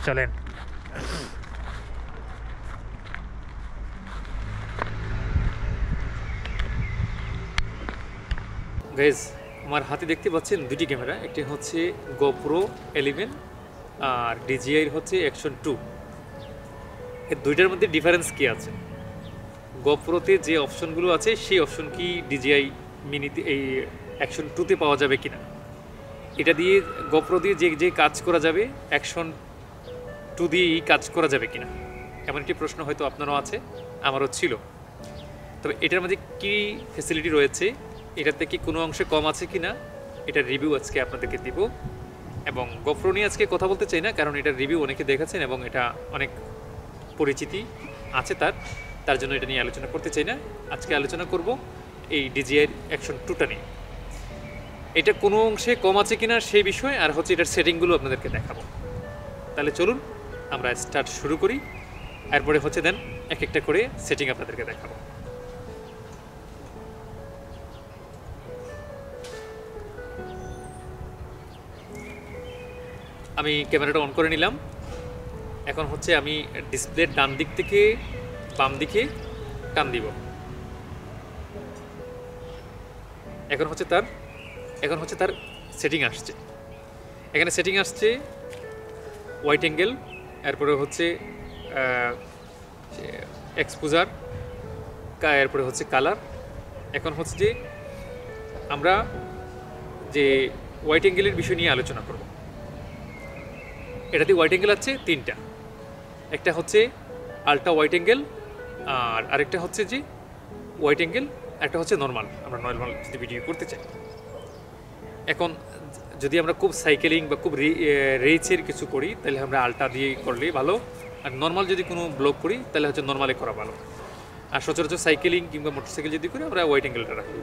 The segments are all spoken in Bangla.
চলেন। গাইজ, আমার হাতে দেখতে পাচ্ছেন দুটি ক্যামেরা, একটি হচ্ছে গোপ্রো 11 আর ডিজিআই হচ্ছে অ্যাকশন 2। এই দুইটার মধ্যে ডিফারেন্স কী আছে? গোপ্রোতে যে অপশনগুলো আছে সেই অপশন কি ডিজিআই মিনিতে এই অ্যাকশন 2তে পাওয়া যাবে কিনা, এটা দিয়ে গোপ্রো দিয়ে যে যে কাজ করা যাবে অ্যাকশন 2 দিয়েই কাজ করা যাবে কিনা, এমন একটি প্রশ্ন হয়তো আপনারও আছে, আমারও ছিল। তবে এটার মধ্যে কী ফ্যাসিলিটি রয়েছে, এটাতে কি কোনো অংশে কম আছে কি না, এটার রিভিউ আজকে আপনাদেরকে দিব। এবং গোপ্রো নিয়ে আজকে কথা বলতে চাই না, কারণ এটার রিভিউ অনেকে দেখেছেন এবং এটা অনেক পরিচিতি আছে তার জন্য এটা নিয়ে আলোচনা করতে চাই না। আজকে আলোচনা করব এই ডিজিআই অ্যাকশন 2টা নিয়ে। এটা কোনো অংশে কম আছে কিনা সেই বিষয়ে, আর হচ্ছে এটার সেটিংগুলো আপনাদেরকে দেখাবো। তাহলে চলুন আমরা স্টার্ট শুরু করি, এরপরে হচ্ছে দেন এক একটা করে সেটিং আপনাদেরকে দেখাবো। আমি ক্যামেরাটা অন করে নিলাম। এখন হচ্ছে আমি ডিসপ্লের ডান দিক থেকে বাম দিকে টান দিব। এখন হচ্ছে তার সেটিং আসছে। এখানে সেটিং আসছে হোয়াইট অ্যাঙ্গেল, এরপরে হচ্ছে এক্সপোজার, এরপরে হচ্ছে কালার। এখন হচ্ছে যে আমরা যে হোয়াইট অ্যাঙ্গেলের বিষয় নিয়ে আলোচনা করব। এটাতে হোয়াইট অ্যাঙ্গেল আছে তিনটা, একটা হচ্ছে আলট্রা হোয়াইট অ্যাঙ্গেল, আর আরেকটা হচ্ছে যে হোয়াইট অ্যাঙ্গেল, একটা হচ্ছে নর্মাল, আমরা নর্মাল যদি ভিডিও করতে চাই। এখন যদি আমরা খুব সাইকেলিং বা খুব রেচের কিছু করি তাহলে আমরা আলট্রা দিয়ে করলে ভালো, আর নর্মাল যদি কোনো ব্লগ করি তাহলে হচ্ছে নর্মালে করা ভালো। আর সচরাচর সাইকেলিং কিংবা মোটরসাইকেল যদি করি আমরা হোয়াইট অ্যাঙ্গেলটা রাখি।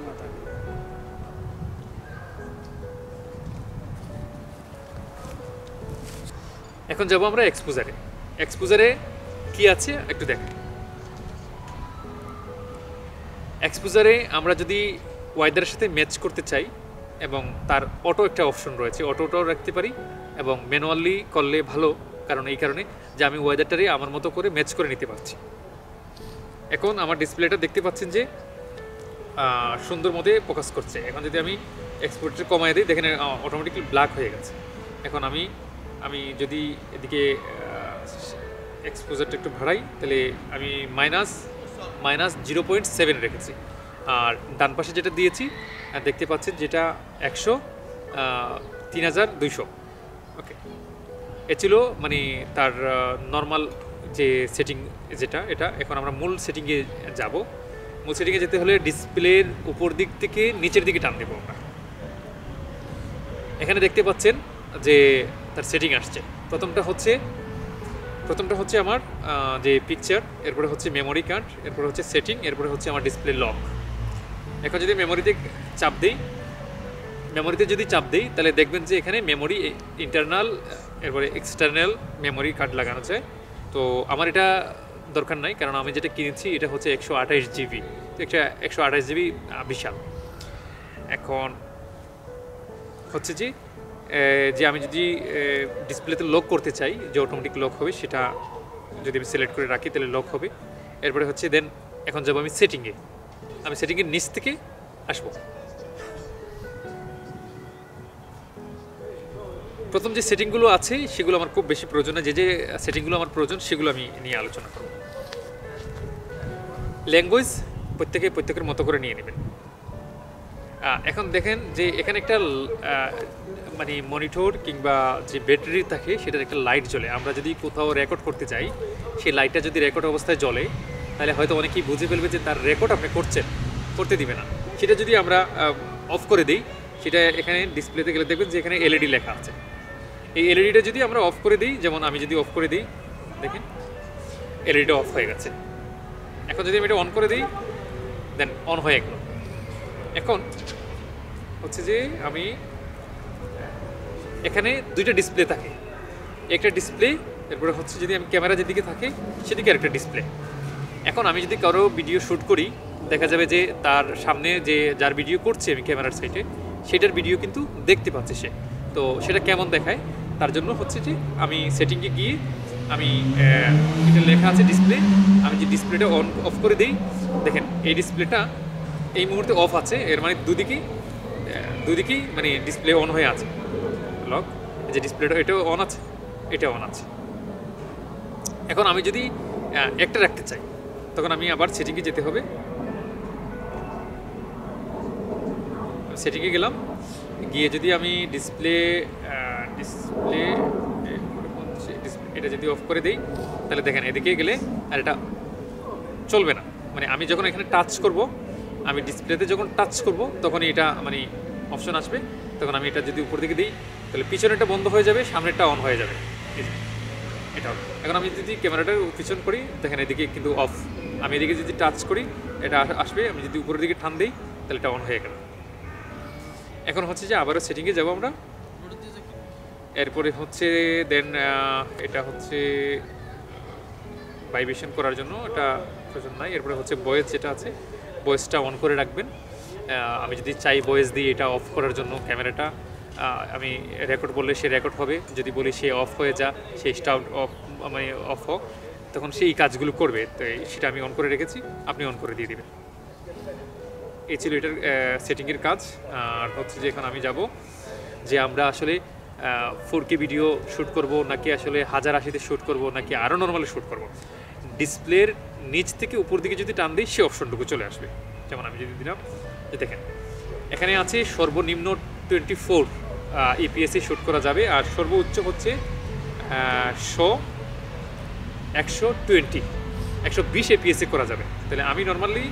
এখন যাবো আমরা এক্সপোজারে কি আছে একটু দেখেন। এক্সপোজারে আমরা যদি ওয়েদারের সাথে ম্যাচ করতে চাই, এবং তার অটো একটা অপশন রয়েছে, অটোটাও রাখতে পারি এবং ম্যানুয়ালি করলে ভালো, কারণ এই কারণে যে আমি ওয়েদারটারে আমার মতো করে ম্যাচ করে নিতে পারছি। এখন আমার ডিসপ্লেটা দেখতে পাচ্ছেন যে সুন্দর মধ্যে ফোকাস করছে। এখন যদি আমি এক্সপোর্টটা কমাই দিই, দেখেন অটোমেটিকলি ব্ল্যাক হয়ে গেছে। এখন আমি যদি এদিকে এক্সপোজারটা একটু বাড়াই, তাহলে আমি মাইনাস 0.7 রেখেছি। আর ডান পাশে যেটা দিয়েছি দেখতে পাচ্ছেন যেটা 3200। ওকে, এ ছিল মানে তার নর্মাল যে সেটিং যেটা, এটা। এখন আমরা মূল সেটিংয়ে যাব। মূল সেটিংয়ে যেতে হলে ডিসপ্লের উপর দিক থেকে নিচের দিকে টান দেবো আমরা। এখানে দেখতে পাচ্ছেন যে তার সেটিং আসছে। প্রথমটা হচ্ছে আমার যে পিকচার, এরপরে হচ্ছে মেমোরি কার্ড, এরপরে হচ্ছে সেটিং, এরপরে হচ্ছে আমার ডিসপ্লে লক। এখন যদি মেমোরিতে চাপ দিই তাহলে দেখবেন যে এখানে মেমোরি ইন্টারনাল, এরপরে এক্সটার্নাল মেমোরি কার্ড লাগানো আছে। তো আমার এটা দরকার নাই, কারণ আমি যেটা কিনেছি এটা হচ্ছে 128 জিবি। তো একটা 128 জিবি বিশাল। এখন হচ্ছে যে আমি যদি ডিসপ্লেতে লক করতে চাই, যে অটোমেটিক লক হবে, সেটা যদি আমি সিলেক্ট করে রাখি তাহলে লক হবে। এরপরে হচ্ছে দেন এখন যাবো আমি সেটিংয়ের নিচ থেকে আসবো। প্রথম যে সেটিংগুলো আছে সেগুলো আমার খুব বেশি প্রয়োজন না, যে সেটিংগুলো আমার প্রয়োজন সেগুলো আমি নিয়ে আলোচনা করব। ল্যাঙ্গুয়েজ প্রত্যেকের মতো করে নিয়ে নেবেন। এখন দেখেন যে এখানে একটা মানে মনিটর কিংবা যে ব্যাটারি থাকে সেটার একটা লাইট জ্বলে। আমরা যদি কোথাও রেকর্ড করতে চাই, সেই লাইটটা যদি রেকর্ড অবস্থায় জ্বলে তাহলে হয়তো অনেকেই বুঝে ফেলবে যে তার রেকর্ড আপনি করতে দিবে না। সেটা যদি আমরা অফ করে দিই, সেটা এখানে ডিসপ্লেতে গেলে দেখবেন যে এখানে এলইডি লেখা আছে। এই এলইডিটা যদি আমরা অফ করে দিই, যেমন আমি যদি অফ করে দিই, দেখেন এলইডিটা অফ হয়ে গেছে। এখন যদি আমি এটা অন করে দিই, দেন অন হয়ে গেল। এখন হচ্ছে যে আমি এখানে দুইটা ডিসপ্লে থাকে, একটা ডিসপ্লে, এরপরে হচ্ছে যদি আমি ক্যামেরা যেদিকে থাকে সেদিকে আরেকটা ডিসপ্লে। এখন আমি যদি কারো ভিডিও শ্যুট করি, দেখা যাবে যে তার সামনে যার ভিডিও করছে আমি ক্যামেরার সাইডে, সেটার ভিডিও কিন্তু দেখতে পাচ্ছে সে। তো সেটা কেমন দেখায়, তার জন্য হচ্ছে যে আমি সেটিংয়ে গিয়ে আমি এটা লেখা আছে ডিসপ্লে, আমি যে ডিসপ্লেটা অন অফ করে দিই, দেখেন এই ডিসপ্লেটা এই মুহূর্তে অফ আছে, এর মানে দুদিকেই মানে ডিসপ্লে অন হয়ে আছে। লক যে ডিসপ্লেটা এটাও অন আছে, এটাও অন আছে। এখন আমি যদি একটা রাখতে চাই তখন আমি আবার সেটিংয়ে যেতে হবে। সেটিংয়ে গেলাম, গিয়ে যদি আমি ডিসপ্লে এটা যদি অফ করে দিই, তাহলে দেখেন এদিকে গেলে আর এটা চলবে না। মানে আমি যখন এখানে টাচ করব, আমি ডিসপ্লেতে যখন টাচ করব তখনই এটা মানে অপশন আসবে। তখন আমি এটা যদি উপর দিকে দিই তাহলে পিছনেরটা বন্ধ হয়ে যাবে, সামনেরটা অন হয়ে যাবে। এটা এখন আমি যদি ক্যামেরাটা পিছন করি, দেখেন এদিকে কিন্তু অফ। আমি এদিকে যদি টাচ করি এটা আসবে, আমি যদি উপরের দিকে টান দিই তাহলে এটা অন হয়ে গেল। এখন হচ্ছে যে আবারও সেটিংয়ে যাব আমরা। এরপরে হচ্ছে দেন এটা হচ্ছে ভাইব্রেশন করার জন্য, এটা প্রয়োজন নাই। এরপরে হচ্ছে ভয়েস যেটা আছে, ভয়েসটা অন করে রাখবেন। আমি যদি চাই ভয়েস দিই এটা অফ করার জন্য ক্যামেরাটা, আমি রেকর্ড বললে সে রেকর্ড হবে, যদি বলি সে অফ হয়ে যা, সে স্টার্ট অফ মানে অফ হোক, তখন সেই কাজগুলো করবে। তো সেটা আমি অন করে রেখেছি, আপনি অন করে দিয়ে দেবেন। এই ছিল এটার সেটিংয়ের কাজ। আর হচ্ছে যে এখন আমি যাব যে আমরা আসলে 4K ভিডিও শ্যুট করব নাকি আসলে 1080-তে শ্যুট করব নাকি আরও নর্মালি শ্যুট করব। ডিসপ্লের নিচ থেকে উপর দিকে যদি টান দিই সে অপশনটুকু চলে আসবে। যেমন আমি যদি দিলাম, দেখেন এখানে আছে সর্বনিম্ন 24 EPS-এ শ্যুট করা যাবে, আর সর্বোচ্চ হচ্ছে 120 APS-এ করা যাবে। তাহলে আমি নর্মালি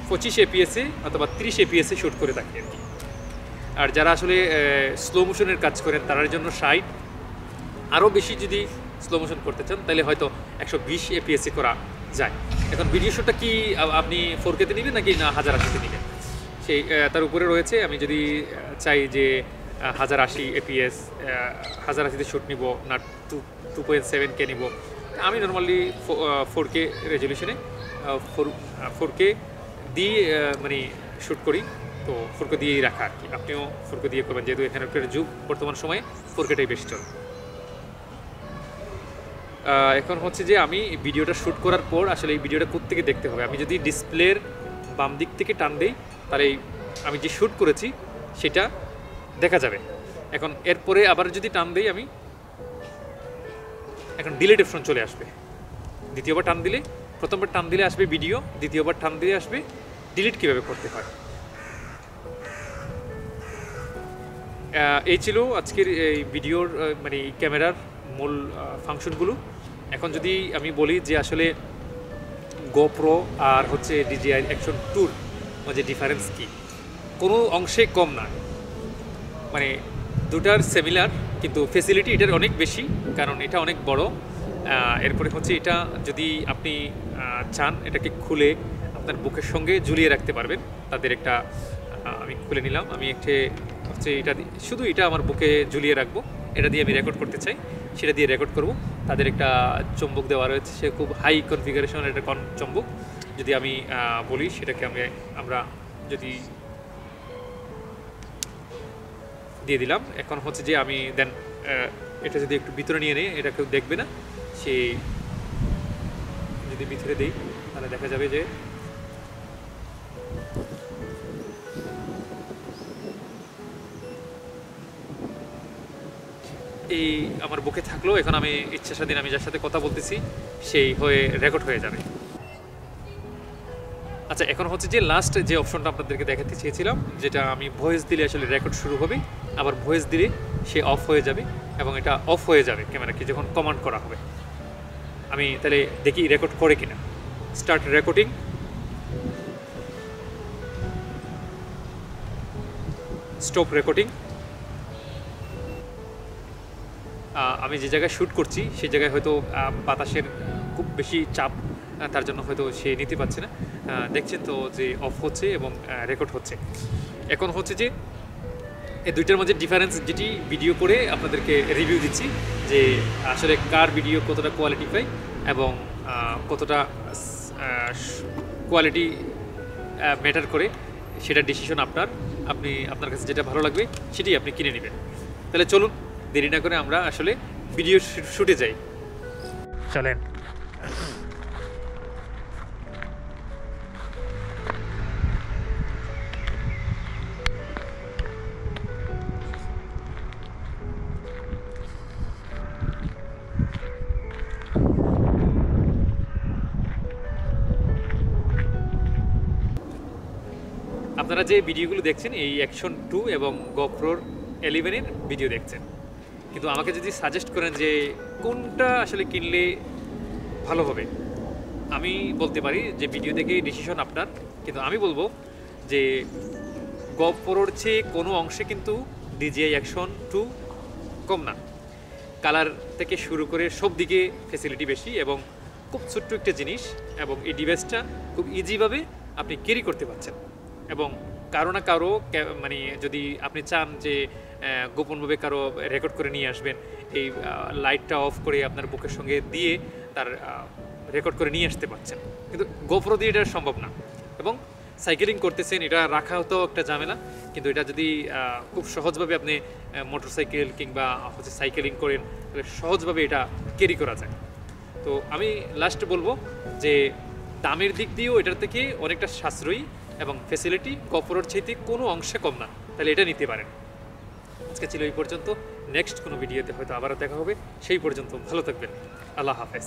25 APS-এ অথবা 30 APS-এ শ্যুট করে থাকি আর কি। আর যারা আসলে স্লো মোশনের কাজ করেন তার জন্য 60, আরও বেশি যদি স্লো মোশন করতে চান তাহলে হয়তো 120 APS-এ করা যায়। এখন ভিডিও শ্যুটটা কি আপনি 4K-তে নেবেন নাকি না 1080-তে নেবেন, সেই তার উপরে রয়েছে। আমি যদি চাই যে 1080 APS 1080-তে শ্যুট নিব না 2.7K নিব, আমি নর্মালি 4K রেজলিউশনে 4K দিয়ে মানে শ্যুট করি। তো 4K দিয়েই রাখা আর কি, আপনিও 4K দিয়ে করবেন, যেহেতু এখানকার যুগ বর্তমান সময়ে 4K-টাই বেশি চলে। এখন হচ্ছে যে আমি ভিডিওটা শ্যুট করার পর আসলে এই ভিডিওটা কোত্থেকে দেখতে হবে। আমি যদি ডিসপ্লের বাম দিক থেকে টান দিই তাহলে আমি যে শ্যুট করেছি সেটা দেখা যাবে। এখন এরপরে আবার যদি টান দিই আমি, এখন ডিলিট অপশন চলে আসবে। দ্বিতীয়বার টান দিলে, প্রথমবার টান দিলে আসবে ভিডিও, দ্বিতীয়বার টান দিলে আসবে ডিলিট কীভাবে করতে হয়। এই ছিল আজকের এই ভিডিওর মানে ক্যামেরার মূল ফাংশনগুলো। এখন যদি আমি বলি যে আসলে গোপ্রো আর হচ্ছে DJI Action 2-র মাঝে ডিফারেন্স কী, কোনো অংশে কম না। মানে দুটার সিমিলার, কিন্তু ফেসিলিটি এটার অনেক বেশি, কারণ এটা অনেক বড়। এরপরে হচ্ছে এটা যদি আপনি চান এটাকে খুলে আপনার বুকের সঙ্গে ঝুলিয়ে রাখতে পারবেন। তাদের একটা আমি খুলে নিলাম, আমি একটা হচ্ছে এটা শুধু এটা আমার বুকে ঝুলিয়ে রাখবো, এটা দিয়ে আমি রেকর্ড করতে চাই সেটা দিয়ে রেকর্ড করব। তাদের একটা চুম্বক দেওয়া রয়েছে, সে খুব হাই কনফিগারেশনের একটা চুম্বক। যদি আমি বলি সেটাকে আমরা যদি দিয়ে দিলাম। এখন হচ্ছে যে আমি দেন এটা যদি একটু ভিতরে নিয়ে নেই, এটা কেউ দেখবে না। সে যদি ভিতরে দেই তাহলে দেখা যাবে যে এই আমার বুকে থাকলো। এখন আমি ইচ্ছা স্বাধীন আমি যার সাথে কথা বলতেছি সেই হয়ে রেকর্ড হয়ে যাবে। আচ্ছা, এখন হচ্ছে যে লাস্ট যে অপশনটা আপনাদেরকে দেখাতে চেয়েছিলাম, যেটা আমি ভয়েস দিলে আসলে রেকর্ড শুরু হবে, আবার ভয়েস দিলে সে অফ হয়ে যাবে, এবং এটা অফ হয়ে যাবে ক্যামেরাকে যখন কমান্ড করা হবে। আমি তাহলে দেখি রেকর্ড করে কিনা। Start recording. Stop recording. আমি যে জায়গায় শ্যুট করছি সেই জায়গায় হয়তো বাতাসের খুব বেশি চাপ, তার জন্য হয়তো সে নিতে পারছে না। দেখছেন তো যে অফ হচ্ছে এবং রেকর্ড হচ্ছে। এখন হচ্ছে যে এই দুইটার মধ্যে ডিফারেন্স যেটি ভিডিও করে আপনাদেরকে রিভিউ দিচ্ছি, যে আসলে কার ভিডিও কতটা কোয়ালিটি পায় এবং কতটা কোয়ালিটি ম্যাটার করে, সেটা ডিসিশন আপনার। আপনার কাছে যেটা ভালো লাগবে সেটাই আপনি কিনে নেবেন। তাহলে চলুন দেরি না করে আমরা আসলে ভিডিও শুটে যাই, চলেন। আপনারা যে ভিডিওগুলো দেখছেন এই অ্যাকশন 2 এবং গোপ্রোর 11-এর ভিডিও দেখছেন, কিন্তু আমাকে যদি সাজেস্ট করেন যে কোনটা আসলে কিনলে ভালো হবে, আমি বলতে পারি যে ভিডিও দেখে ডিসিশন আপনার, কিন্তু আমি বলবো যে গোপ্রোর চেয়ে কোনো অংশে কিন্তু DJI অ্যাকশন 2 কম না। কালার থেকে শুরু করে সব দিকে ফ্যাসিলিটি বেশি এবং খুব ছোট্ট একটা জিনিস, এবং এই ডিভাইসটা খুব ইজিভাবে আপনি ক্যারি করতে পারছেন। এবং কারো না কারো মানে যদি আপনি চান যে গোপনভাবে কারো রেকর্ড করে নিয়ে আসবেন, এই লাইটটা অফ করে আপনার বুকের সঙ্গে দিয়ে তার রেকর্ড করে নিয়ে আসতে পারছেন, কিন্তু গোপ্রো দিয়ে এটা সম্ভব না। এবং সাইকেলিং করতেছেন, এটা রাখা হতো একটা ঝামেলা, কিন্তু এটা যদি খুব সহজভাবে আপনি মোটরসাইকেল কিংবা হচ্ছে সাইকেলিং করেন তাহলে সহজভাবে এটা ক্যারি করা যায়। তো আমি লাস্ট বলবো যে দামের দিক দিয়েও এটার থেকে অনেকটা সাশ্রয়ী এবং ফ্যাসিলিটি গোপ্রোর চাইতে কোনো অংশে কম না, তাহলে এটা নিতে পারেন। আজকে ছিল এই পর্যন্ত, নেক্সট কোনো ভিডিওতে হয়তো আবারও দেখা হবে, সেই পর্যন্ত ভালো থাকবেন, আল্লাহ হাফেজ।